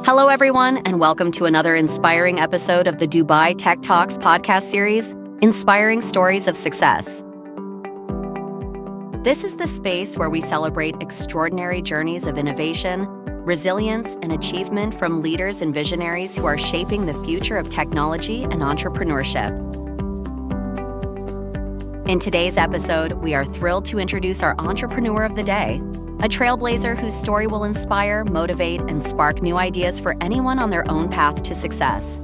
Hello, everyone, and welcome to another inspiring episode of the Dubai Tech Talks podcast series, Inspiring Stories of Success. This is the space where we celebrate extraordinary journeys of innovation, resilience, and achievement from leaders and visionaries who are shaping the future of technology and entrepreneurship. In today's episode, we are thrilled to introduce our entrepreneur of the day, a trailblazer whose story will inspire, motivate, and spark new ideas for anyone on their own path to success.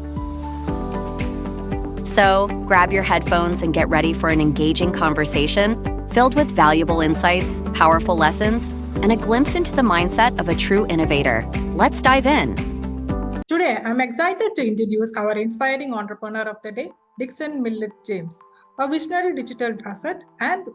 So, grab your headphones and get ready for an engaging conversation filled with valuable insights, powerful lessons, and a glimpse into the mindset of a true innovator. Let's dive in. Today, I'm excited to introduce our inspiring entrepreneur of the day, Dixon Melitt James, a visionary digital asset and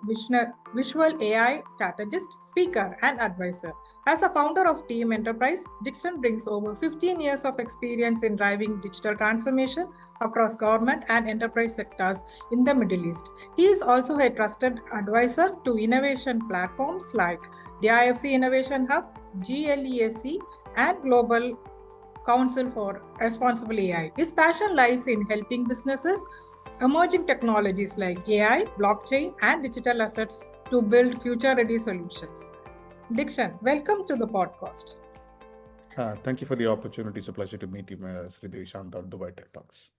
visual AI strategist, speaker, and advisor. As a founder of Team Enterprise, Dixon brings over 15 years of experience in driving digital transformation across government and enterprise sectors in the Middle East. He is also a trusted advisor to innovation platforms like the IFC Innovation Hub, GLESC, and Global Council for Responsible AI. His passion lies in helping businesses emerging technologies like AI, blockchain, and digital assets to build future-ready solutions. Dixon, welcome to the podcast. Thank you for the opportunity. It's a pleasure to meet you, Sri Devishant on Dubai Tech Talks.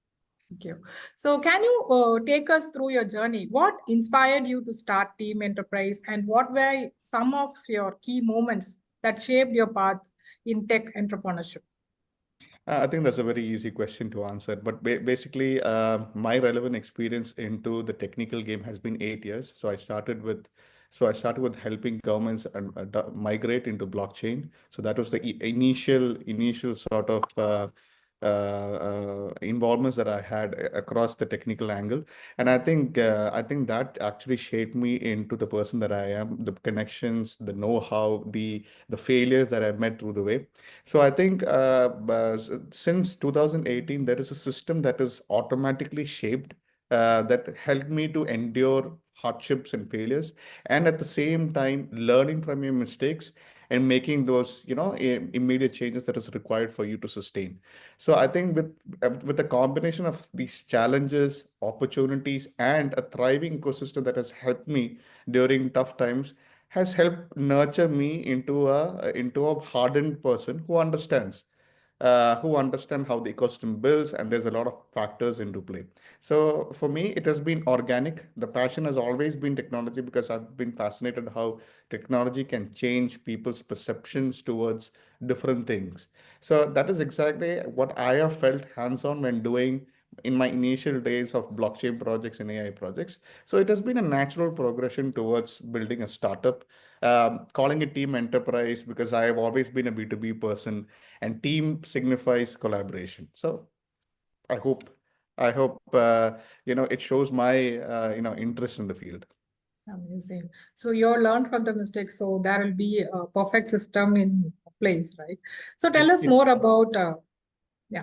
Thank you. So, can you take us through your journey? What inspired you to start Team Enterprise, and what were some of your key moments that shaped your path in tech entrepreneurship? I think that's a very easy question to answer, but basically, my relevant experience into the technical game has been 8 years. So I started with helping governments migrate into blockchain. So that was the initial sort of involvements that I had across the technical angle, and I think that actually shaped me into the person that I am, the connections, the know-how, the failures that I've met through the way. So I think since 2018, there is a system that is automatically shaped that helped me to endure hardships and failures, and at the same time learning from your mistakes and making those immediate changes that is required for you to sustain. So I think with a combination of these challenges, opportunities, and a thriving ecosystem that has helped me during tough times, has helped nurture me into a hardened person who understand how the ecosystem builds, and there's a lot of factors into play. So for me, it has been organic. The passion has always been technology because I've been fascinated how technology can change people's perceptions towards different things. So that is exactly what I have felt hands-on when doing in my initial days of blockchain projects and AI projects. So it has been a natural progression towards building a startup, calling it team enterprise because I have always been a B2B person, and team signifies collaboration. So I hope I hope it shows my interest in the field. Amazing. So you learned from the mistakes, so there will be a perfect system in place, right? So tell It's us it's more about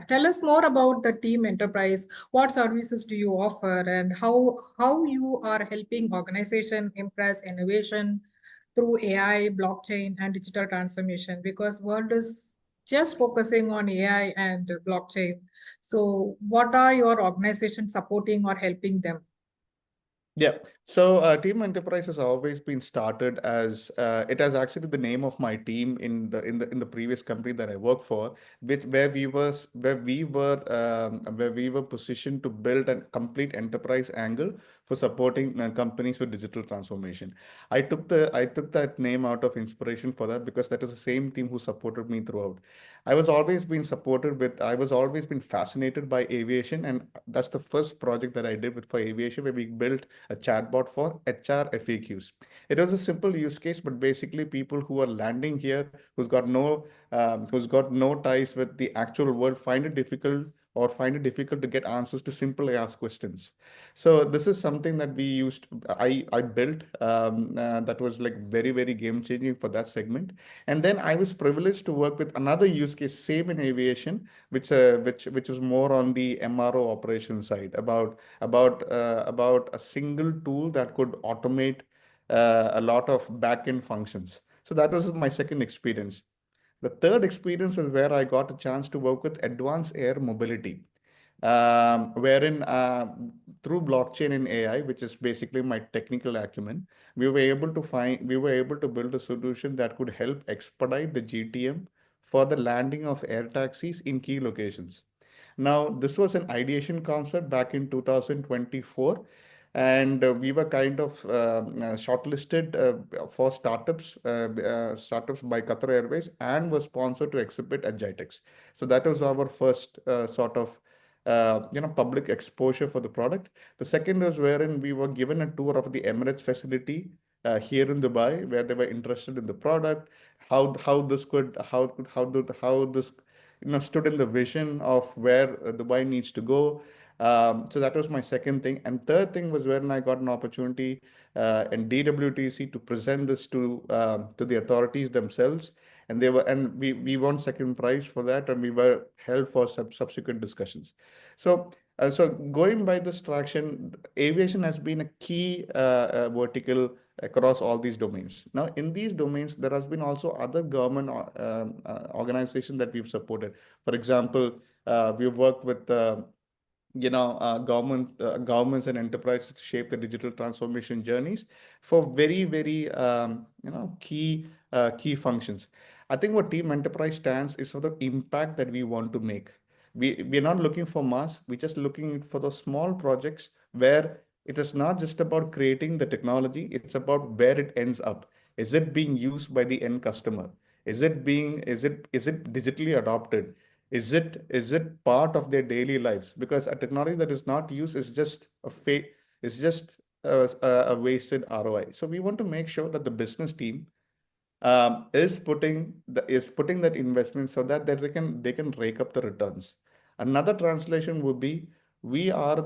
tell us more about the team enterprise. What services do you offer, and how you are helping organization impress innovation through AI, blockchain, and digital transformation? Because world is just focusing on AI and blockchain. So what are your organization supporting or helping them? Yeah. So Team Enterprise has always been started as it has actually the name of my team in the previous company that I work for, which where we were positioned to build a complete enterprise angle for supporting companies with digital transformation. I took that name out of inspiration for that because that is the same team who supported me throughout. I was always been fascinated by aviation, and that's the first project that I did for aviation, where we built a chatbot for HR FAQs. It was a simple use case, but basically people who are landing here, who's got no ties with the actual world, find it difficult to get answers to simple asked questions. So this is something that I built, that was like very, very game changing for that segment. And then I was privileged to work with another use case, same in aviation, which was more on the MRO operation side, about a single tool that could automate a lot of back-end functions. So that was my second experience. The third experience was where I got a chance to work with advanced air mobility, wherein through blockchain and AI, which is basically my technical acumen, we were able to build a solution that could help expedite the GTM for the landing of air taxis in key locations. Now, this was an ideation concept back in 2024, and we were kind of shortlisted for startups by Qatar Airways, and was sponsored to exhibit at GITEX. So that was our first sort of public exposure for the product. The second was wherein we were given a tour of the Emirates facility here in Dubai, where they were interested in the product, how this could how this stood in the vision of where Dubai needs to go. So that was my second thing. And third thing was when I got an opportunity in DWTC to present this to the authorities themselves, and we won second prize for that, and we were held for subsequent discussions. So going by this traction, aviation has been a key vertical across all these domains. Now, in these domains, there has been also other government organizations that we've supported. For example, we've worked with governments and enterprises to shape the digital transformation journeys for very, very key functions. I think what Team Enterprise stands is for the impact that we want to make. We're not looking for mass, we're just looking for those small projects where it is not just about creating the technology, it's about where it ends up. Is it being used by the end customer? Is it digitally adopted? Is it part of their daily lives? Because a technology that is not used is just is just a wasted ROI. So we want to make sure that the business team is putting that investment so that they can rake up the returns. Another translation would be we are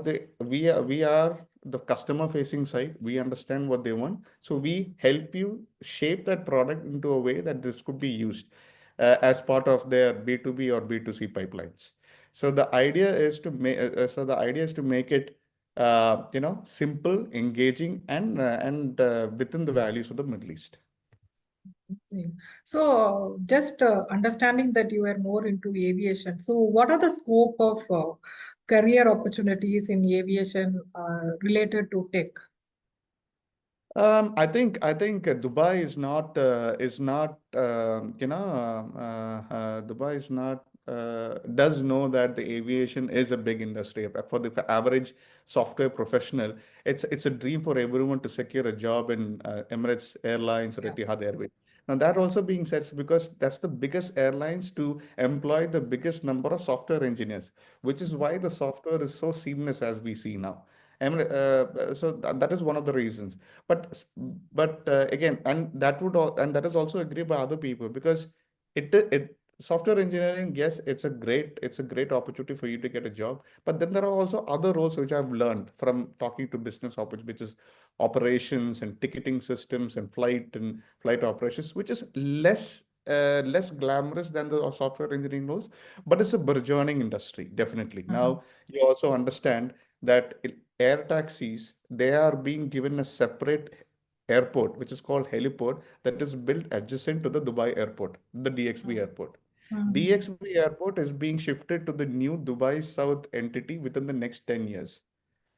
the customer facing side. We understand what they want, so we help you shape that product into a way that this could be used as part of their B2B or B2C pipelines. So the idea is to make it simple, engaging, and within the values of the Middle East. See. So, just understanding that you are more into aviation. So, what are the scope of career opportunities in aviation related to tech? I think Dubai is not Dubai is not does know that the aviation is a big industry. For the average software professional, it's a dream for everyone to secure a job in Emirates Airlines or Yeah. Etihad Airways. Now that also being said, is because that's the biggest airlines to employ the biggest number of software engineers, which is why the software is so seamless as we see now. So that is one of the reasons. But again, and that is also agreed by other people, because it software engineering, yes, it's a great opportunity for you to get a job. But then there are also other roles which I've learned from talking to business operations, which is operations and ticketing systems and flight operations, which is less glamorous than the software engineering roles, but it's a burgeoning industry, definitely. Mhm. Now, you also understand that air taxis, they are being given a separate airport, which is called heliport, that is built adjacent to the Dubai airport, the DXB airport. Mhm. DXB airport is being shifted to the new Dubai South entity within the next 10 years.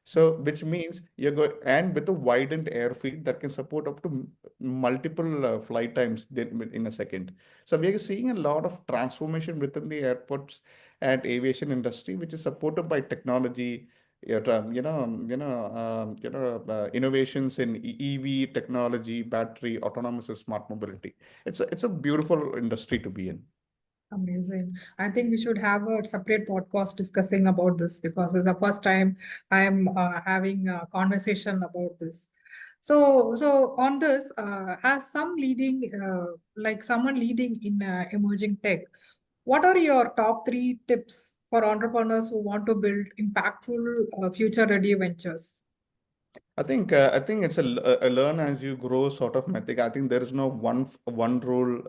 So, which means you're going, and with a widened airfield that can support up to multiple flight times in a second. So, we are seeing a lot of transformation within the airports and aviation industry, which is supported by technology, innovations in EV technology, battery, autonomous and smart mobility. It's a beautiful industry to be in. Amazing. I think we should have a separate podcast discussing about this because it's the first time I am having a conversation about this. So on this, as like someone leading in emerging tech, what are your top three tips for entrepreneurs who want to build impactful, future-ready ventures? I think it's a learn as you grow sort of method. I think there is no one rule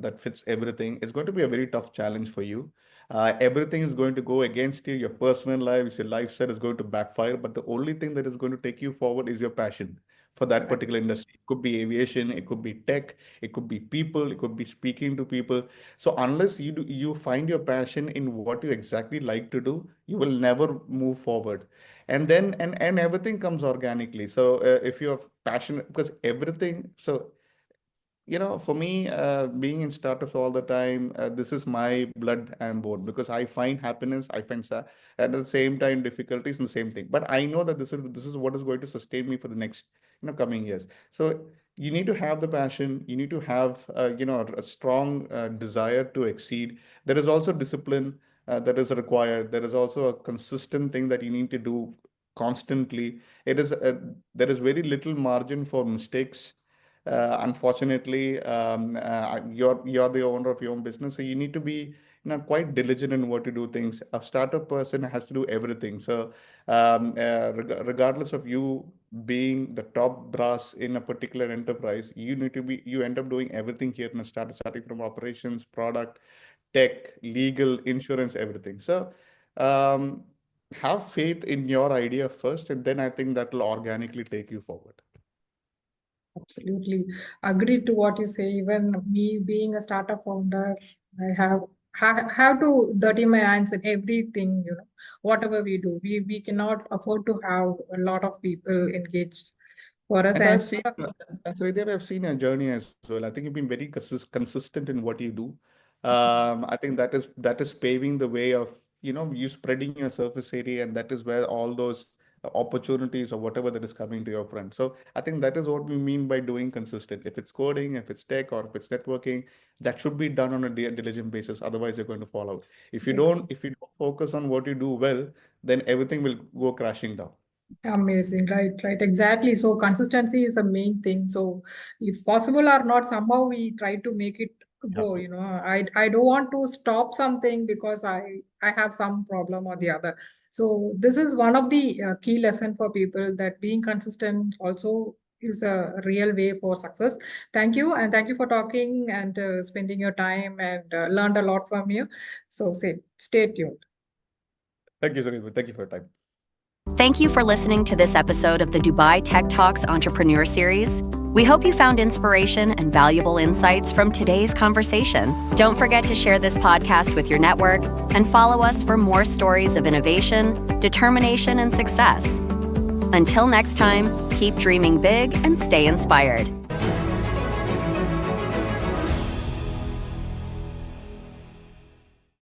that fits everything. It's going to be a very tough challenge for you. Everything is going to go against you. Your personal life, your lifestyle is going to backfire. But the only thing that is going to take you forward is your passion for that Right. particular industry. It could be aviation, it could be tech, it could be people, it could be speaking to people. So unless you find your passion in what you exactly like to do, you will never move forward. And then and everything comes organically. So if you're passionate, because everything, so for me, being in startups all the time, this is my blood and bone, because I find happiness, I find at the same time difficulties and the same thing. But I know that this is what is going to sustain me for the next coming years. So you need to have the passion. You need to have a strong desire to exceed. There is also discipline that is required. There is also a consistent thing that you need to do constantly. There is very little margin for mistakes. Unfortunately, you're the owner of your own business, so you need to be quite diligent in what to do things. A startup person has to do everything. So regardless of you being the top brass in a particular enterprise, you end up doing everything here in a startup, starting from operations, product, tech, legal, insurance, everything. So um, have faith in your idea first, and then I think that will organically take you forward. Absolutely. Agreed to what you say. Even me being a startup founder, I have to dirty my hands in everything, whatever we do. We cannot afford to have a lot of people engaged for us. And And Sridev, I've seen your journey as well. I think you've been very consistent in what you do. I think that is paving the way of, you spreading your surface area, and that is where all those opportunities or whatever that is coming to your front. So I think that is what we mean by doing consistent. If it's coding, if it's tech, or if it's networking, that should be done on a diligent basis. Otherwise, you're going to fall out. If you don't focus on what you do well, then everything will go crashing down. amazing, right, right, exactly. So consistency is a main thing. So if possible or not, somehow we try to make it Yeah. go. I don't want to stop something because I have some problem or the other. So this is one of the key lesson for people, that being consistent also is a real way for success. Thank you, and thank you for talking and spending your time, and learned a lot from you. So stay tuned. Thank you, Sridev. Thank you for your time. Thank you for listening to this episode of the Dubai Tech Talks Entrepreneur Series. We hope you found inspiration and valuable insights from today's conversation. Don't forget to share this podcast with your network and follow us for more stories of innovation, determination, and success. Until next time, keep dreaming big and stay inspired.